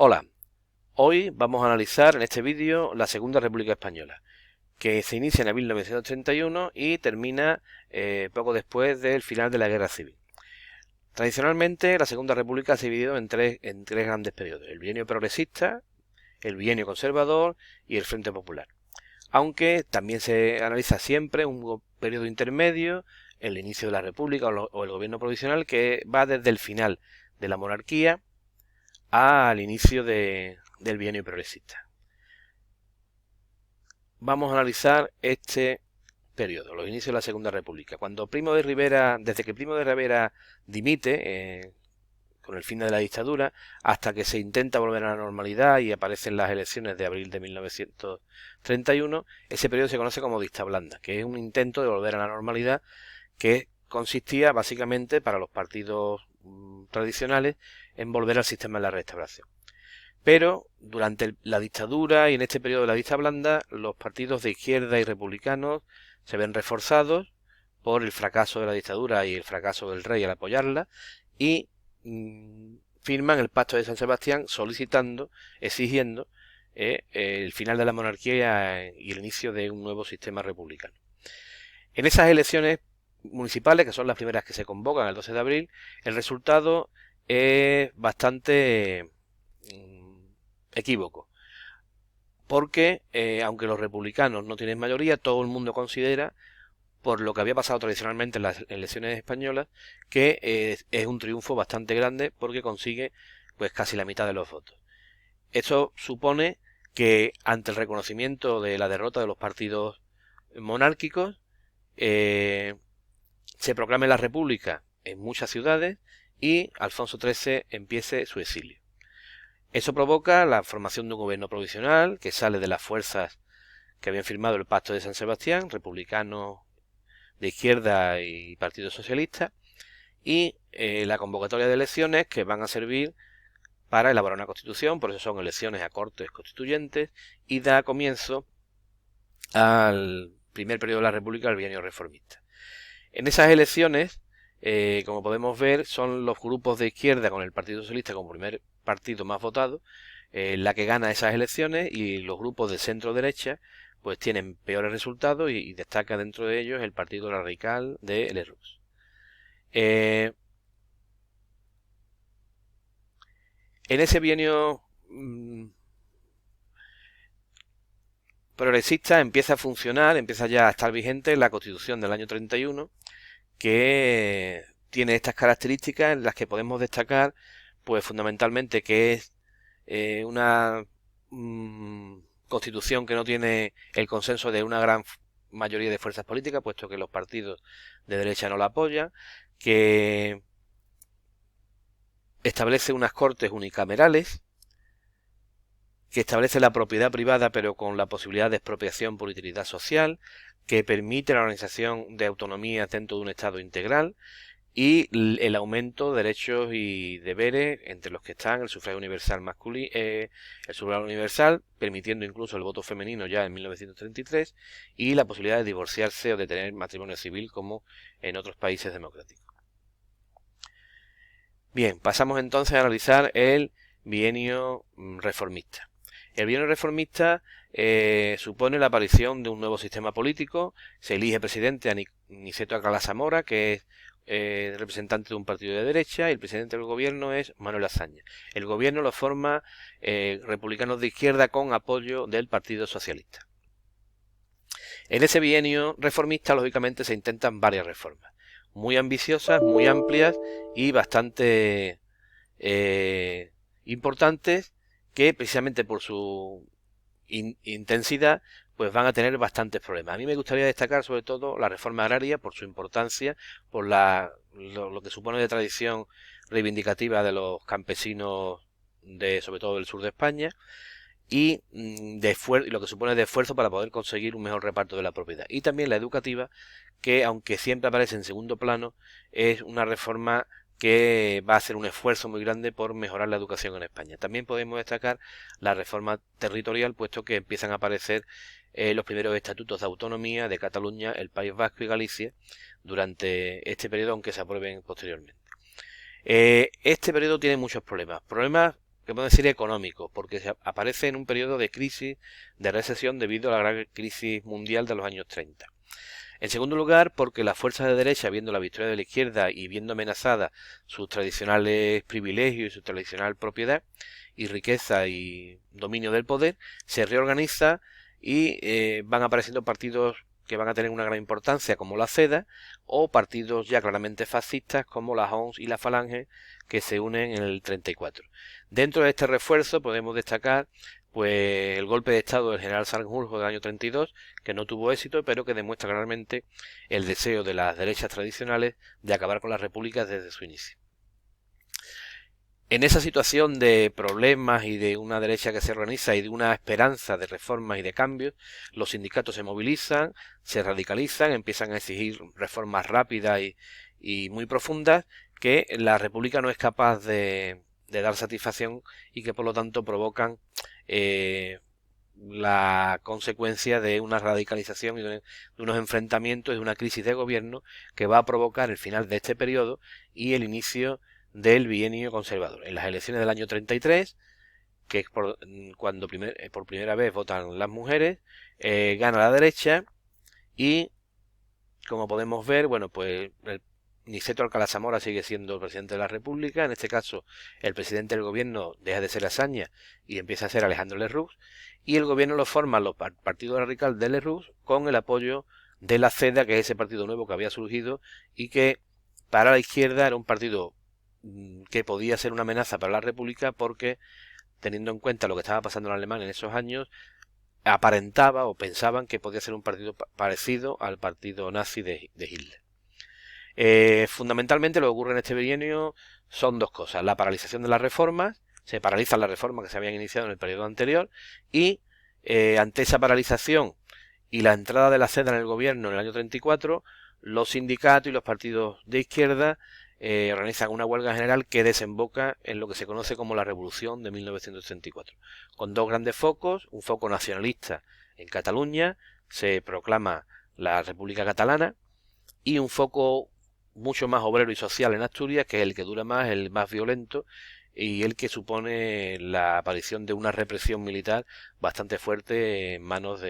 Hola, hoy vamos a analizar en este vídeo la Segunda República Española, que se inicia en 1931 y termina poco después del final de la Guerra Civil. Tradicionalmente, la Segunda República se ha dividido en tres grandes periodos: el bienio progresista, el bienio conservador y el Frente Popular. Aunque también se analiza siempre un periodo intermedio, el inicio de la República o el gobierno provisional, que va desde el final de la monarquía al inicio del bienio progresista. Vamos a analizar este periodo, los inicios de la Segunda República. Desde que Primo de Rivera dimite, con el fin de la dictadura, hasta que se intenta volver a la normalidad y aparecen las elecciones de abril de 1931, ese periodo se conoce como dicta blanda, que es un intento de volver a la normalidad que consistía básicamente para los partidos tradicionales en volver al sistema de la Restauración. Pero durante la dictadura y en este periodo de la dicta blanda, los partidos de izquierda y republicanos se ven reforzados por el fracaso de la dictadura y el fracaso del rey al apoyarla, y firman el Pacto de San Sebastián exigiendo el final de la monarquía y el inicio de un nuevo sistema republicano. En esas elecciones municipales, que son las primeras que se convocan el 12 de abril, el resultado es bastante equívoco, porque aunque los republicanos no tienen mayoría, todo el mundo considera, por lo que había pasado tradicionalmente en las elecciones españolas, que es un triunfo bastante grande porque consigue pues casi la mitad de los votos. Esto supone que ante el reconocimiento de la derrota de los partidos monárquicos, se proclame la República en muchas ciudades y Alfonso XIII empiece su exilio. Eso provoca la formación de un gobierno provisional que sale de las fuerzas que habían firmado el Pacto de San Sebastián, republicanos de izquierda y Partido Socialista, y la convocatoria de elecciones que van a servir para elaborar una constitución. Por eso son elecciones a Cortes Constituyentes, y da comienzo al primer periodo de la República, el bienio reformista. En esas elecciones, como podemos ver, son los grupos de izquierda con el Partido Socialista como primer partido más votado la que gana esas elecciones, y los grupos de centro-derecha pues tienen peores resultados, y destaca dentro de ellos el Partido Radical de Lerroux. En ese bienio progresista empieza a funcionar, empieza ya a estar vigente la Constitución del año 31, que tiene estas características en las que podemos destacar pues fundamentalmente que es una constitución que no tiene el consenso de una gran mayoría de fuerzas políticas, puesto que los partidos de derecha no la apoyan, que establece unas cortes unicamerales, que establece la propiedad privada pero con la posibilidad de expropiación por utilidad social, que permite la organización de autonomías dentro de un Estado integral, y el aumento de derechos y deberes, entre los que están el sufragio universal masculino, el sufragio universal, permitiendo incluso el voto femenino ya en 1933, y la posibilidad de divorciarse o de tener matrimonio civil como en otros países democráticos. Bien, pasamos entonces a analizar el bienio reformista. El bienio reformista supone la aparición de un nuevo sistema político. Se elige presidente a Niceto Alcalá Zamora, que es representante de un partido de derecha, y el presidente del gobierno es Manuel Azaña. El gobierno lo forma republicanos de izquierda con apoyo del Partido Socialista. En ese bienio reformista, lógicamente, se intentan varias reformas, muy ambiciosas, muy amplias y bastante importantes, que precisamente por su intensidad pues van a tener bastantes problemas. A mí me gustaría destacar sobre todo la reforma agraria por su importancia, por lo que supone de tradición reivindicativa de los campesinos sobre todo del sur de España, y lo que supone de esfuerzo para poder conseguir un mejor reparto de la propiedad. Y también la educativa, que aunque siempre aparece en segundo plano, es una reforma que va a hacer un esfuerzo muy grande por mejorar la educación en España. También podemos destacar la reforma territorial, puesto que empiezan a aparecer los primeros estatutos de autonomía de Cataluña, el País Vasco y Galicia durante este periodo, aunque se aprueben posteriormente. Este periodo tiene muchos problemas ¿qué podemos decir? Económico, porque aparece en un periodo de crisis, de recesión debido a la gran crisis mundial de los años 30. En segundo lugar, porque las fuerzas de derecha, viendo la victoria de la izquierda y viendo amenazadas sus tradicionales privilegios y su tradicional propiedad y riqueza y dominio del poder, se reorganiza y van apareciendo partidos que van a tener una gran importancia como la CEDA o partidos ya claramente fascistas como la ONS y la Falange que se unen en el 34. Dentro de este refuerzo podemos destacar pues el golpe de estado del general Sanjurjo del año 32, que no tuvo éxito, pero que demuestra claramente el deseo de las derechas tradicionales de acabar con las repúblicas desde su inicio. En esa situación de problemas y de una derecha que se organiza y de una esperanza de reformas y de cambios, los sindicatos se movilizan, se radicalizan, empiezan a exigir reformas rápidas y muy profundas que la república no es capaz de dar satisfacción y que por lo tanto provocan la consecuencia de una radicalización y de unos enfrentamientos y de una crisis de gobierno que va a provocar el final de este periodo y el inicio del bienio conservador. En las elecciones del año 33, que es cuando por primera vez votan las mujeres, gana la derecha y, como podemos ver, bueno, pues Niceto Alcalá Zamora sigue siendo el presidente de la República. En este caso, el presidente del gobierno deja de ser Azaña y empieza a ser Alejandro Lerroux. Y el gobierno lo forman los partidos radicales de Lerroux con el apoyo de la CEDA, que es ese partido nuevo que había surgido y que para la izquierda era un partido que podía ser una amenaza para la República porque, teniendo en cuenta lo que estaba pasando en Alemania en esos años, aparentaba o pensaban que podía ser un partido parecido al partido nazi de Hitler. Fundamentalmente lo que ocurre en este bienio son dos cosas: la paralización de las reformas, se paralizan las reformas que se habían iniciado en el periodo anterior y ante esa paralización y la entrada de la CEDA en el gobierno en el año 34, los sindicatos y los partidos de izquierda organizan una huelga general que desemboca en lo que se conoce como la Revolución de 1934, con dos grandes focos: un foco nacionalista en Cataluña, se proclama la República Catalana, y un foco mucho más obrero y social en Asturias, que es el que dura más, el más violento y el que supone la aparición de una represión militar bastante fuerte en manos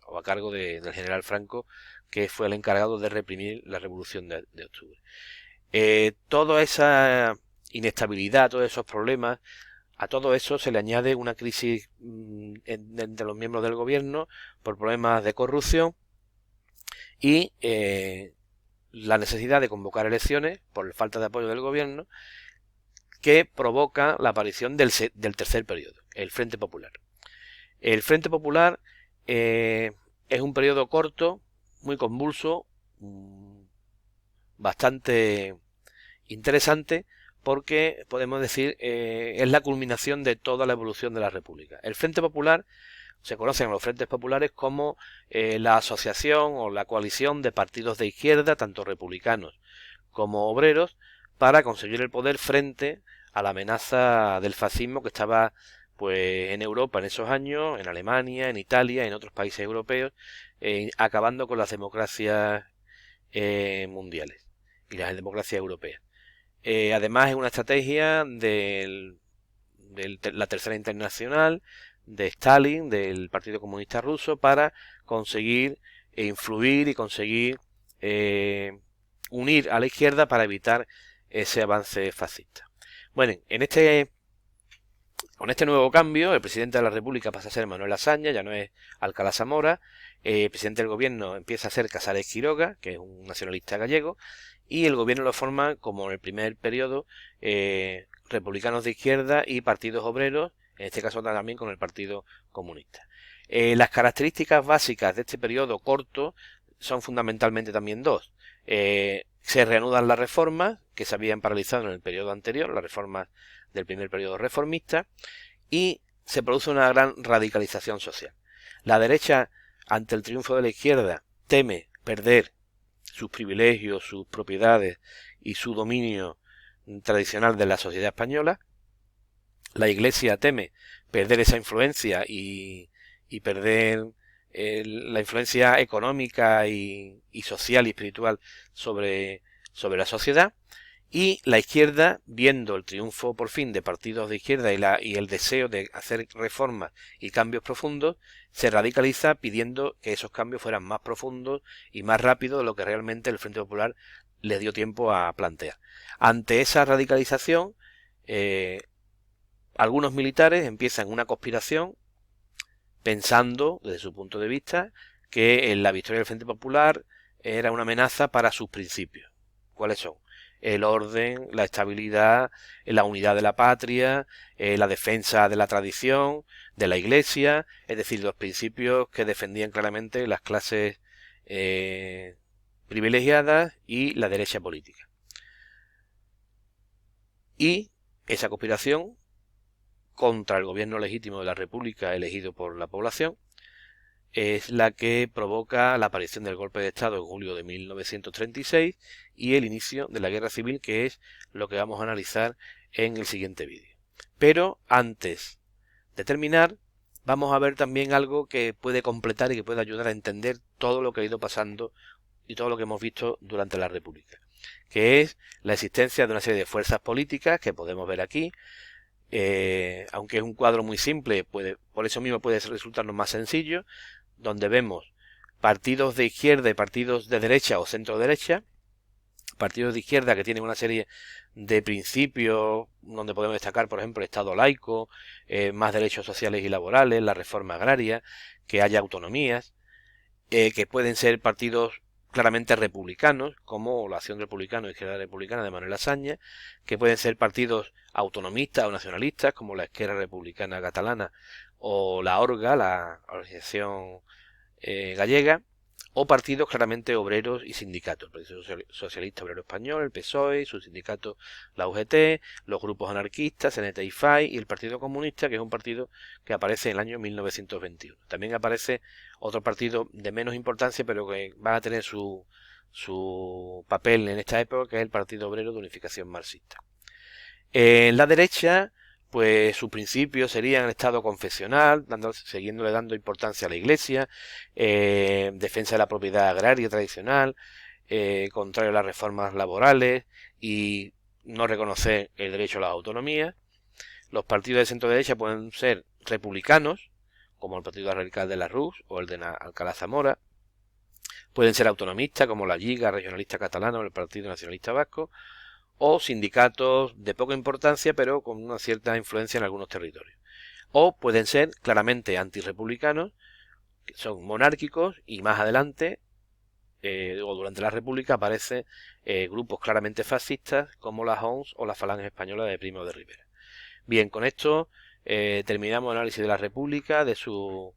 o a cargo del general Franco, que fue el encargado de reprimir la Revolución de Octubre. Toda esa inestabilidad, todos esos problemas, a todo eso se le añade una crisis entre los miembros del gobierno por problemas de corrupción y la necesidad de convocar elecciones por falta de apoyo del gobierno, que provoca la aparición del tercer periodo, el Frente Popular. El Frente Popular es un periodo corto, muy convulso, bastante interesante, porque podemos decir es la culminación de toda la evolución de la República. El Frente Popular, se conocen los frentes populares como la asociación o la coalición de partidos de izquierda, tanto republicanos como obreros, para conseguir el poder frente a la amenaza del fascismo que estaba pues en Europa en esos años, en Alemania, en Italia, en otros países europeos, acabando con las democracias mundiales y las democracias europeas. Además es una estrategia de la Tercera Internacional, de Stalin, del Partido Comunista Ruso, para conseguir influir y conseguir unir a la izquierda para ese avance fascista. Bueno, con este nuevo cambio, el presidente de la República pasa a ser Manuel Azaña, ya no es Alcalá Zamora. El presidente del gobierno empieza a ser Casares Quiroga, que es un nacionalista gallego, y el gobierno lo forman, como en el primer periodo, republicanos de izquierda y partidos obreros, en este caso también con el Partido Comunista. Las características básicas de este periodo corto son fundamentalmente también dos. Se reanudan las reformas que se habían paralizado en el periodo anterior, las reformas del primer periodo reformista, y se produce una gran radicalización social. La derecha, ante el triunfo de la izquierda, teme perder sus privilegios, sus propiedades y su dominio tradicional de la sociedad española. La Iglesia teme perder esa influencia y perder la influencia económica y social y espiritual sobre la sociedad. Y la izquierda, viendo el triunfo por fin de partidos de izquierda y el deseo de hacer reformas y cambios profundos, se radicaliza pidiendo que esos cambios fueran más profundos y más rápidos de lo que realmente el Frente Popular le dio tiempo a plantear. Ante esa radicalización, algunos militares empiezan una conspiración pensando, desde su punto de vista, que la victoria del Frente Popular era una amenaza para sus principios. ¿Cuáles son? El orden, la estabilidad, la unidad de la patria, la defensa de la tradición, de la Iglesia, es decir, los principios que defendían claramente las clases privilegiadas y la derecha política. Y esa conspiración contra el gobierno legítimo de la República elegido por la población es la que provoca la aparición del golpe de Estado en julio de 1936 y el inicio de la guerra civil, que es lo que vamos a analizar en el siguiente vídeo. Pero antes de terminar, vamos a ver también algo que puede completar y que puede ayudar a entender todo lo que ha ido pasando y todo lo que hemos visto durante la República, que es la existencia de una serie de fuerzas políticas que podemos ver aquí. Aunque es un cuadro muy simple, por eso mismo puede resultarnos más sencillo, donde vemos partidos de izquierda y partidos de derecha o centro derecha, partidos de izquierda que tienen una serie de principios donde podemos destacar, por ejemplo, el Estado laico, más derechos sociales y laborales, la reforma agraria, que haya autonomías, que pueden ser partidos claramente republicanos, como la Acción Republicana o Izquierda Republicana de Manuel Azaña, que pueden ser partidos autonomistas o nacionalistas, como la Esquerra Republicana Catalana o la ORGA, la Organización Gallega, o partidos claramente obreros y sindicatos, el Partido Socialista Obrero Español, el PSOE, su sindicato, la UGT, los grupos anarquistas, CNT y FAI, y el Partido Comunista, que es un partido que aparece en el año 1921. También aparece otro partido de menos importancia, pero que va a tener su papel en esta época, que es el Partido Obrero de Unificación Marxista. En la derecha, pues sus principios serían el Estado confesional, siguiéndole dando importancia a la Iglesia, defensa de la propiedad agraria tradicional, contrario a las reformas laborales y no reconocer el derecho a la autonomía. Los partidos de centro derecha pueden ser republicanos, como el Partido Radical de la Rus o el de Alcalá Zamora. Pueden ser autonomistas, como la Lliga Regionalista Catalana o el Partido Nacionalista Vasco, o sindicatos de poca importancia pero con una cierta influencia en algunos territorios. O pueden ser claramente antirrepublicanos, que son monárquicos, y más adelante o durante la República aparecen grupos claramente fascistas como la ONS o la Falange Española de Primo de Rivera. Bien, con esto terminamos el análisis de la República, de su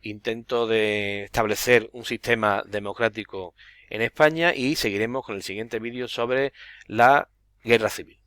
intento de establecer un sistema democrático en España, y seguiremos con el siguiente vídeo sobre la guerra civil.